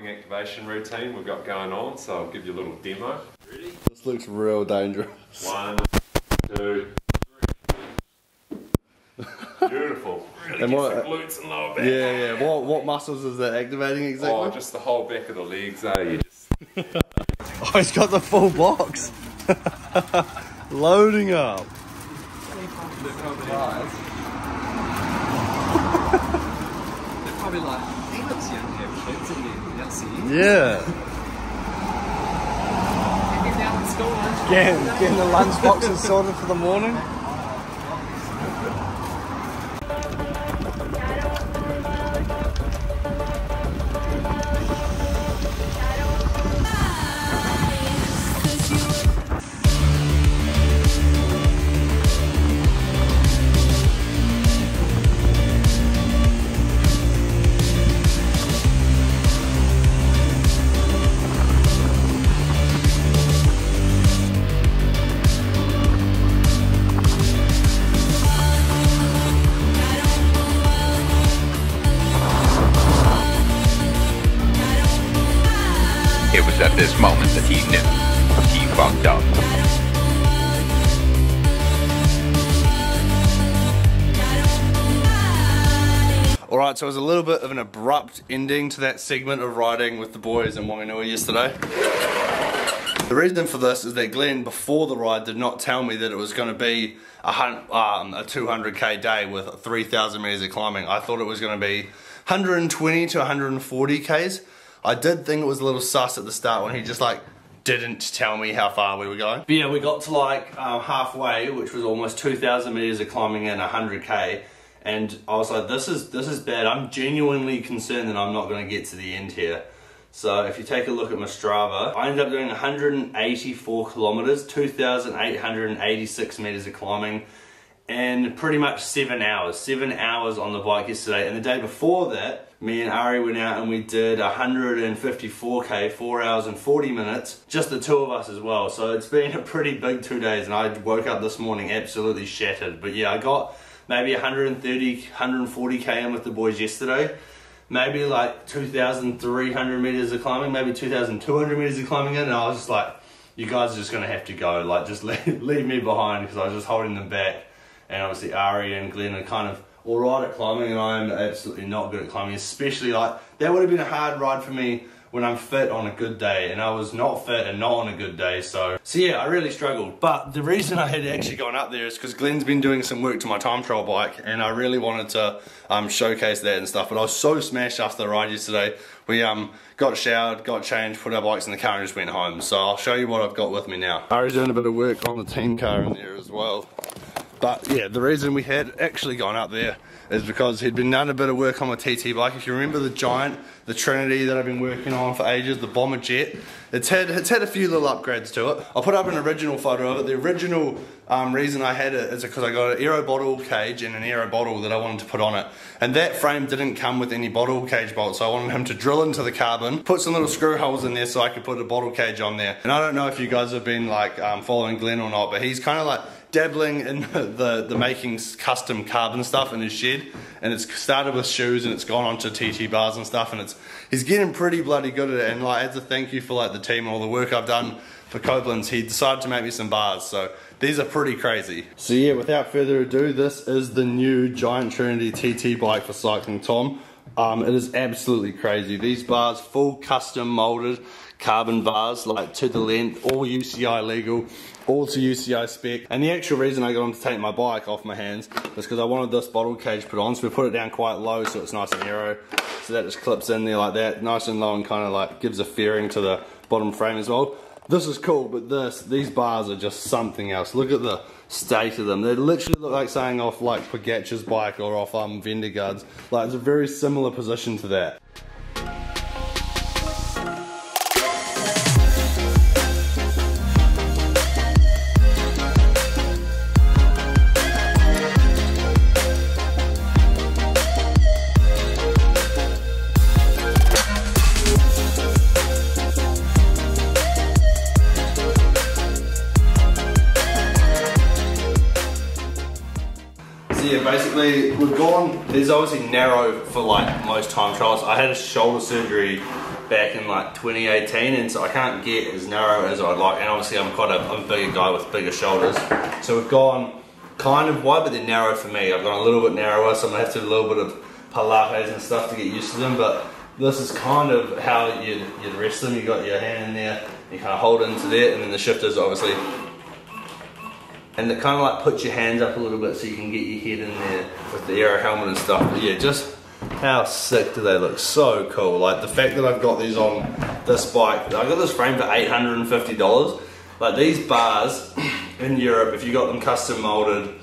cycling activation routine we've got going on, so I'll give you a little demo. Ready? This looks real dangerous. 1, 2, 3. Beautiful. Really And gets what, the glutes and lower back. Yeah. What muscles is that activating exactly? Oh, just the whole back of the legs, You just... Oh, he's got the full box. Loading up. They're probably like, he looks young, have kids in there. That's it. Yeah. Get down to school lunch. Getting the lunch boxes sorted for the morning. It was at this moment that he knew he fucked up. Alright, so it was a little bit of an abrupt ending to that segment of riding with the boys in Wanganui yesterday. The reason for this is that Glenn, before the ride, did not tell me that it was going to be a 200k day with 3,000 meters of climbing. I thought it was going to be 120 to 140 k's. I did think it was a little sus at the start when he just like didn't tell me how far we were going. But yeah, we got to like halfway, which was almost 2,000 meters of climbing and 100k, and I was like, this is bad. I'm genuinely concerned that I'm not going to get to the end here. So if you take a look at my Strava, I ended up doing 184 kilometers, 2,886 meters of climbing, and pretty much 7 hours. 7 hours on the bike yesterday, and the day before that, me and Ari went out and we did 154k, 4 hours and 40 minutes, just the two of us as well. So it's been a pretty big 2 days, and I woke up this morning absolutely shattered. But yeah, I got maybe 130, 140k in with the boys yesterday. Maybe like 2,300 meters of climbing, maybe 2,200 meters of climbing in, and I was just like, you guys are just gonna have to go, like just leave me behind, because I was just holding them back. And obviously Ari and Glenn are kind of alright at climbing, and I'm absolutely not good at climbing, especially like, that would have been a hard ride for me when I'm fit on a good day, and I was not fit and not on a good day, so yeah, I really struggled. But the reason I had actually gone up there is because Glenn's been doing some work to my time trial bike, and I really wanted to showcase that and stuff, but I was so smashed after the ride yesterday. We got showered, got changed, put our bikes in the car and just went home, so I'll show you what I've got with me now. Ari's doing a bit of work on the team car in there as well. But yeah, the reason we had actually gone up there is because he'd been done a bit of work on my TT bike. If you remember the Giant, the Trinity that I've been working on for ages, the Bomber Jet, it's had a few little upgrades to it. I'll put up an original photo of it. The original reason I had it is because I got an AERO bottle cage and an AERO bottle that I wanted to put on it. And that frame didn't come with any bottle cage bolts, so I wanted him to drill into the carbon, put some little screw holes in there so I could put a bottle cage on there. And I don't know if you guys have been like following Glenn or not, but he's kind of like dabbling in the making custom carbon stuff in his shed, and it's started with shoes and it's gone on to TT bars and stuff, and he's getting pretty bloody good at it. And like, as a thank you for like the team and all the work I've done for Couplands, he decided to make me some bars, so these are pretty crazy. So yeah, without further ado, this is the new Giant Trinity TT bike for CyclingTom. It is absolutely crazy. These bars, full custom molded carbon bars, like to the length, all UCI legal, all to UCI spec. And the actual reason I got him to take my bike off my hands was because I wanted this bottle cage put on, so we put it down quite low so it's nice and narrow. So that just clips in there like that, nice and low, and kind of like gives a fairing to the bottom frame as well. This is cool, but these bars are just something else. Look at the state of them. They literally look like saying off like Pogacar's bike or off Vendegaard's. Like, it's a very similar position to that. Yeah, basically we've gone, there's obviously narrow for like most time trials. I had a shoulder surgery back in like 2018, and so I can't get as narrow as I'd like, and obviously I'm a bigger guy with bigger shoulders, so we've gone kind of wide, but they're narrow for me. I've gone a little bit narrower, so I'm going to have to do a little bit of pilates and stuff to get used to them, but this is kind of how you'd rest them. You got your hand in there, you kind of hold into there, and then the shifters obviously, and it kind of like puts your hands up a little bit so you can get your head in there with the AERO helmet and stuff. But yeah, just how sick do they look? So cool. Like the fact that I've got these on this bike, I got this frame for $850. Like these bars in Europe, if you got them custom molded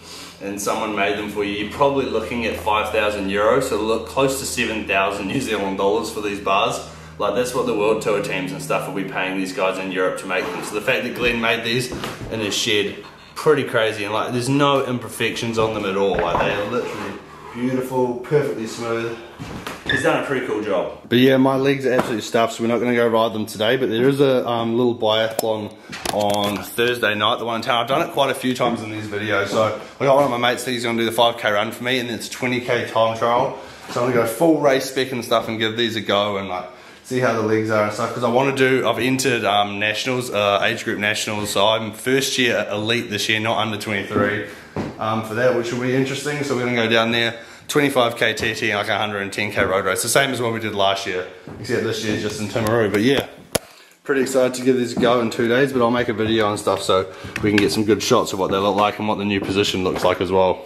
and someone made them for you, you're probably looking at 5,000 euros, so look close to 7,000 New Zealand dollars for these bars. Like that's what the World Tour teams and stuff will be paying these guys in Europe to make them. So the fact that Glenn made these in his shed, pretty crazy, and like there's no imperfections on them at all. Like they are literally beautiful, perfectly smooth. He's done a pretty cool job. But yeah, my legs are absolutely stuffed, so we're not going to go ride them today, but there is a little biathlon on Thursday night, the one in town. I've done it quite a few times in these videos, so I got one of my mates that he's going to do the 5k run for me, and then it's 20k time trial. So I'm going to go full race spec and stuff and give these a go and like see how the legs are and stuff, because I want to do, I've entered nationals, age group nationals, so I'm first year elite this year, not under 23 for that, which will be interesting. So we're going to go down there, 25k TT and like 110k road race, the same as what we did last year, except this year just in Timaru. But yeah, pretty excited to give these a go in 2 days, but I'll make a video and stuff so we can get some good shots of what they look like and what the new position looks like as well.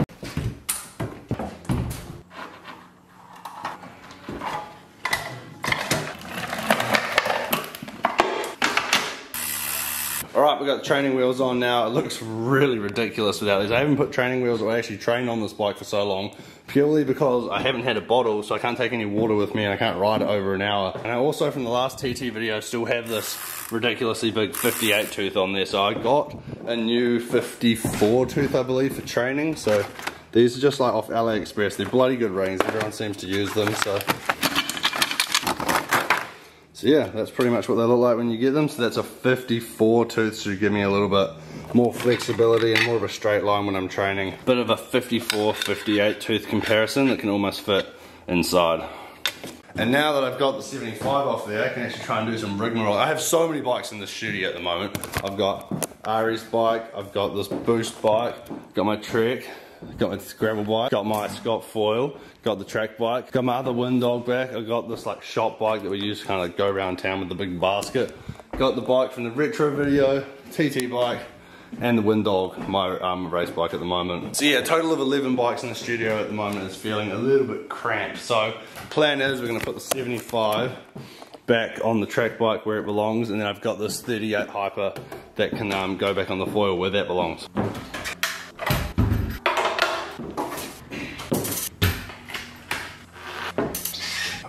Alright, we've got the training wheels on now. It looks really ridiculous without these. I haven't put training wheels or actually trained on this bike for so long, purely because I haven't had a bottle, so I can't take any water with me and I can't ride it over an hour. And I also, from the last TT video, still have this ridiculously big 58 tooth on there. So I got a new 54 tooth, I believe, for training. So these are just like off AliExpress. They're bloody good rings. Everyone seems to use them. So yeah, that's pretty much what they look like when you get them. So that's a 54 tooth, so give me a little bit more flexibility and more of a straight line when I'm training. Bit of a 54-58 tooth comparison that can almost fit inside. And now that I've got the 75 off there, I can actually try and do some rigmarole. I have so many bikes in the studio at the moment. I've got Ari's bike, I've got this Boost bike, got my Trek, got my gravel bike, got my Scott foil, got the track bike, got my other wind dog back, I got this like shop bike that we use to kind of go around town with the big basket, got the bike from the retro video, TT bike, and the wind dog, my race bike at the moment. So yeah, a total of 11 bikes in the studio at the moment. Is feeling a little bit cramped. So plan is we're going to put the 75 back on the track bike where it belongs, and then I've got this 38 Hyper that can go back on the foil where that belongs.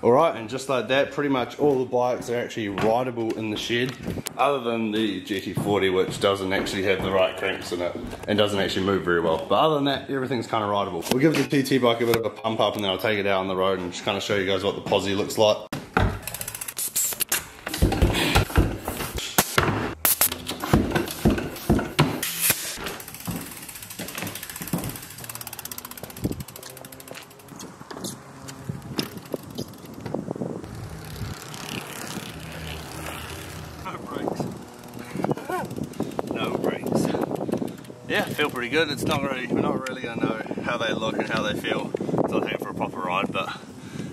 Alright, and just like that, pretty much all the bikes are actually rideable in the shed, other than the GT40, which doesn't actually have the right cranks in it and doesn't actually move very well. But other than that, everything's kind of rideable. We'll give the TT bike a bit of a pump up and then I'll take it out on the road and just kind of show you guys what the posse looks like. Yeah, feel pretty good. It's not really, we're not really gonna know how they look and how they feel until I take it for a proper ride, but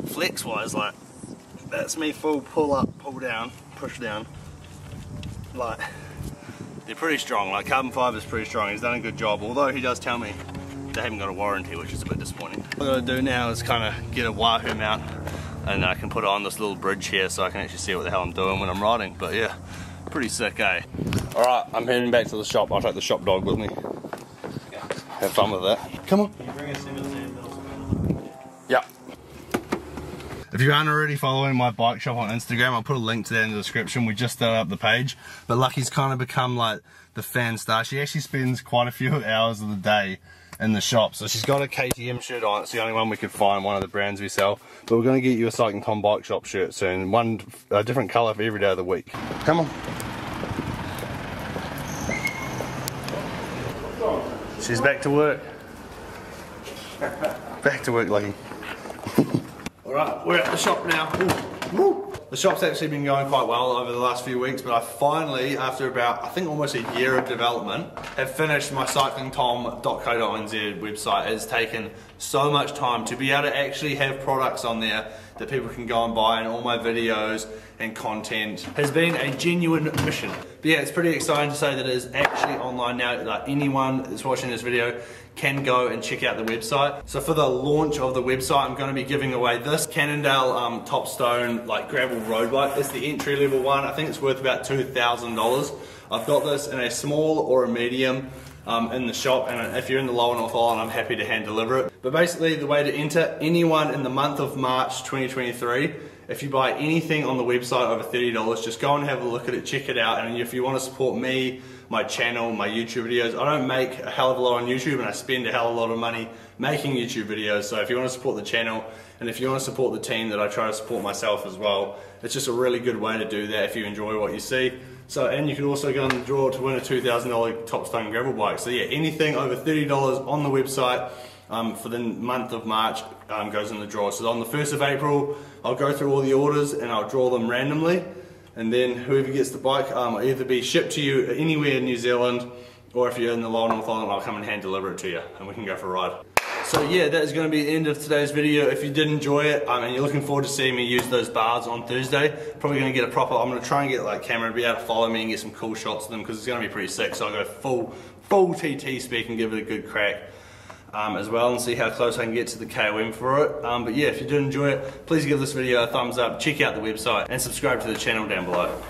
flex wise, like, that's me full pull up, pull down, push down. Like, they're pretty strong. Like, carbon fiber is pretty strong. He's done a good job, although he does tell me they haven't got a warranty, which is a bit disappointing. What I gotta do now is kind of get a Wahoo mount and I can put it on this little bridge here so I can actually see what the hell I'm doing when I'm riding. But yeah, pretty sick, eh? Alright, I'm heading back to the shop. I'll take the shop dog with me. Have fun with that. Come on. Can you bring us into the handles? Yeah. If you aren't already following my bike shop on Instagram, I'll put a link to that in the description. We just started up the page. But Lucky's kind of become like the fan star. She actually spends quite a few hours of the day in the shop. So she's got a KTM shirt on. It's the only one we could find, one of the brands we sell. But we're going to get you a CyclingTom bike shop shirt soon. One different colour for every day of the week. Come on. She's back to work. Back to work, Lucky. Alright, we're at the shop now. Ooh. Woo. The shop's actually been going quite well over the last few weeks, but I finally, after about, I think almost a year of development, have finished my CyclingTom.co.nz website. It has taken so much time to be able to actually have products on there that people can go and buy, and all my videos and content has been a genuine mission. But yeah, it's pretty exciting to say that it is actually online now. Like, anyone that's watching this video can go and check out the website. So for the launch of the website, I'm going to be giving away this Cannondale Topstone like gravel road bike. It's the entry level one. I think it's worth about $2,000. I've got this in a small or a medium in the shop, and if you're in the lower North Island, I'm happy to hand deliver it. But basically, the way to enter, anyone in the month of March 2023, if you buy anything on the website over $30, just go and have a look at it, check it out. And if you want to support me, my channel, my YouTube videos, I don't make a hell of a lot on YouTube, and I spend a hell of a lot of money making YouTube videos. So if you want to support the channel, and if you want to support the team that I try to support myself as well, it's just a really good way to do that if you enjoy what you see. So, and you can also go on the draw to win a $2,000 Topstone gravel bike. So yeah, anything over $30 on the website for the month of March goes in the draw. So on the 1st of April, I'll go through all the orders and I'll draw them randomly. And then whoever gets the bike will either be shipped to you anywhere in New Zealand, or if you're in the lower North Island, I'll come and hand deliver it to you and we can go for a ride. So yeah, that is going to be the end of today's video. If you did enjoy it and you're looking forward to seeing me use those bars on Thursday, probably going to get a proper, I'm going to try and get like camera to be able to follow me and get some cool shots of them, because it's going to be pretty sick. So I'll go full TT spec and give it a good crack as well, and see how close I can get to the KOM for it. But yeah, if you did enjoy it, please give this video a thumbs up, check out the website and subscribe to the channel down below.